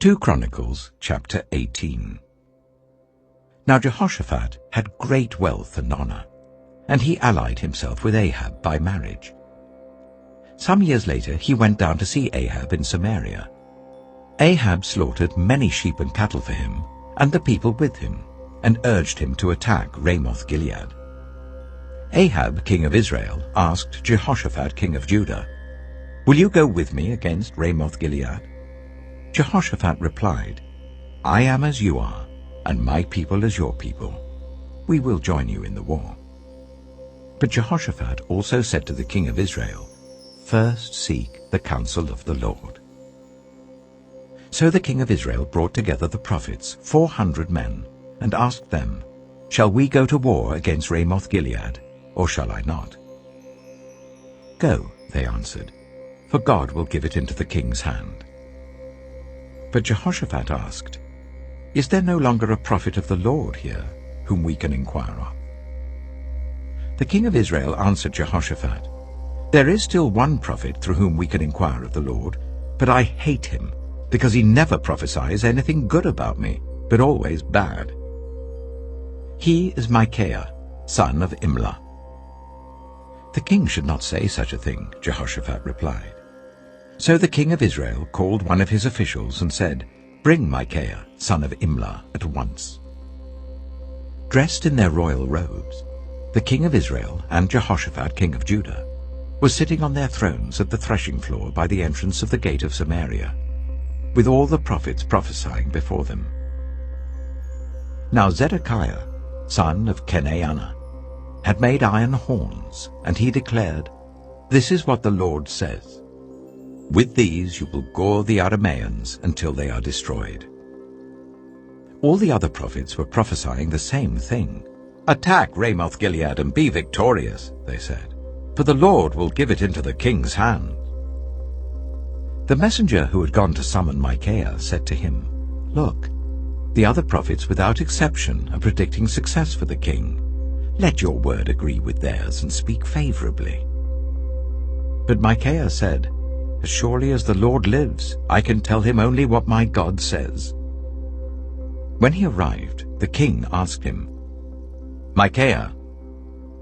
2 Chronicles chapter 18. Now Jehoshaphat had great wealth and honor, and he allied himself with Ahab by marriage. Some years later he went down to see Ahab in Samaria. Ahab slaughtered many sheep and cattle for him, and the people with him, and urged him to attack Ramoth-Gilead. Ahab, king of Israel, asked Jehoshaphat, king of Judah, "Will you go with me against Ramoth-Gilead?" Jehoshaphat replied, "I am as you are, and my people as your people. We will join you in the war." But Jehoshaphat also said to the king of Israel, "First seek the counsel of the Lord." So the king of Israel brought together the prophets, 400 men, and asked them, "Shall we go to war against Ramoth-Gilead, or shall I not?" "Go," they answered, "for God will give it into the king's hand." But Jehoshaphat asked, "Is there no longer a prophet of the Lord here, whom we can inquire of?" The king of Israel answered Jehoshaphat, "There is still one prophet through whom we can inquire of the Lord, but I hate him, because he never prophesies anything good about me, but always bad. He is Micaiah, son of Imlah." "The king should not say such a thing," Jehoshaphat replied. So the king of Israel called one of his officials and said, "Bring Micaiah, son of Imlah, at once." Dressed in their royal robes, the king of Israel and Jehoshaphat, king of Judah, were sitting on their thrones at the threshing floor by the entrance of the gate of Samaria, with all the prophets prophesying before them. Now Zedekiah, son of Kenana, had made iron horns, and he declared, "This is what the Lord says. With these you will gore the Arameans until they are destroyed." All the other prophets were prophesying the same thing. "Attack Ramoth-Gilead and be victorious," they said, "for the Lord will give it into the king's hand." The messenger who had gone to summon Micaiah said to him, "Look, the other prophets without exception are predicting success for the king. Let your word agree with theirs and speak favorably." But Micaiah said, "As surely as the Lord lives, I can tell him only what my God says." When he arrived, the king asked him, "Micaiah,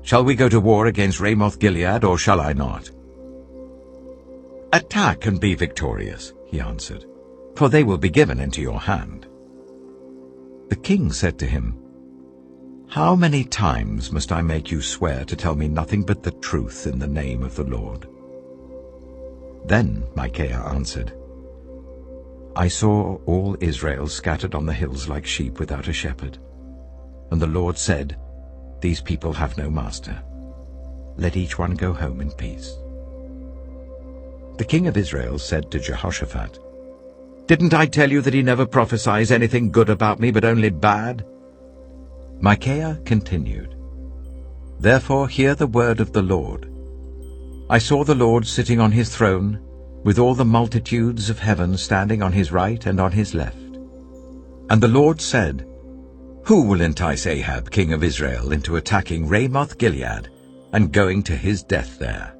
shall we go to war against Ramoth-Gilead, or shall I not?" "Attack and be victorious," he answered, "for they will be given into your hand." The king said to him, "How many times must I make you swear to tell me nothing but the truth in the name of the Lord?" Then Micaiah answered, "I saw all Israel scattered on the hills like sheep without a shepherd. And the Lord said, 'These people have no master. Let each one go home in peace.'" The king of Israel said to Jehoshaphat, "Didn't I tell you that he never prophesies anything good about me, but only bad?" Micaiah continued, "Therefore hear the word of the Lord. I saw the Lord sitting on his throne, with all the multitudes of heaven standing on his right and on his left. And the Lord said, 'Who will entice Ahab, king of Israel, into attacking Ramoth-Gilead and going to his death there?'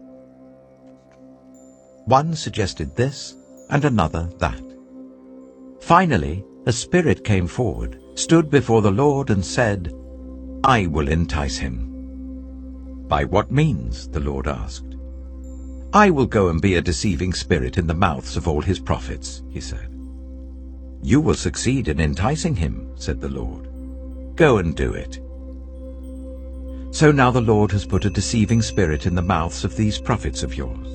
One suggested this, and another that. Finally, a spirit came forward, stood before the Lord, and said, 'I will entice him.' 'By what means?' the Lord asked. 'I will go and be a deceiving spirit in the mouths of all his prophets,' he said. 'You will succeed in enticing him,' said the Lord. 'Go and do it.' So now the Lord has put a deceiving spirit in the mouths of these prophets of yours.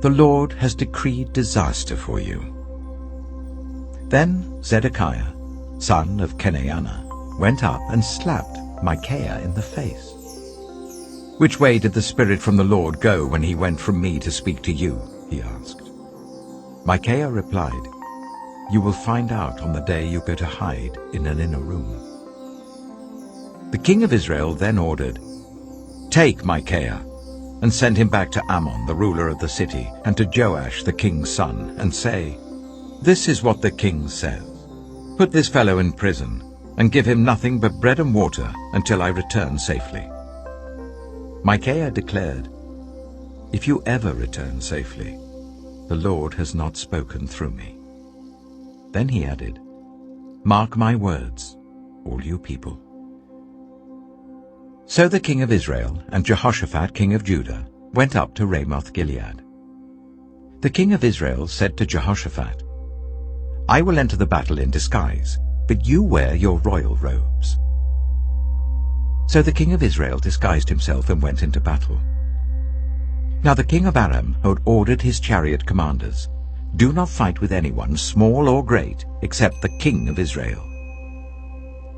The Lord has decreed disaster for you." Then Zedekiah, son of Kenana, went up and slapped Micaiah in the face. "Which way did the Spirit from the Lord go when he went from me to speak to you?" he asked. Micaiah replied, "You will find out on the day you go to hide in an inner room." The king of Israel then ordered, "Take Micaiah, and send him back to Ammon, the ruler of the city, and to Joash, the king's son, and say, 'This is what the king says. Put this fellow in prison, and give him nothing but bread and water until I return safely.'" Micaiah declared, "If you ever return safely, the Lord has not spoken through me." Then he added, "Mark my words, all you people." So the king of Israel and Jehoshaphat king of Judah went up to Ramoth-Gilead. The king of Israel said to Jehoshaphat, "I will enter the battle in disguise, but you wear your royal robes." So the king of Israel disguised himself and went into battle. Now the king of Aram had ordered his chariot commanders, "Do not fight with anyone, small or great, except the king of Israel."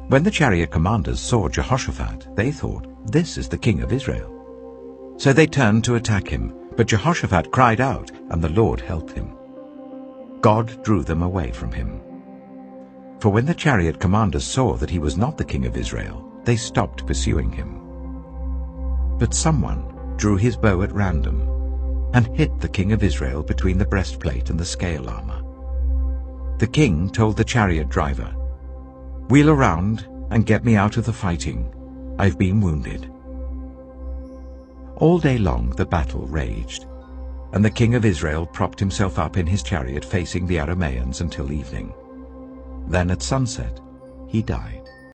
When the chariot commanders saw Jehoshaphat, they thought, "This is the king of Israel." So they turned to attack him, but Jehoshaphat cried out, and the Lord helped him. God drew them away from him. For when the chariot commanders saw that he was not the king of Israel, they stopped pursuing him. But someone drew his bow at random and hit the king of Israel between the breastplate and the scale armor. The king told the chariot driver, "Wheel around and get me out of the fighting. I've been wounded." All day long the battle raged, and the king of Israel propped himself up in his chariot facing the Arameans until evening. Then at sunset he died.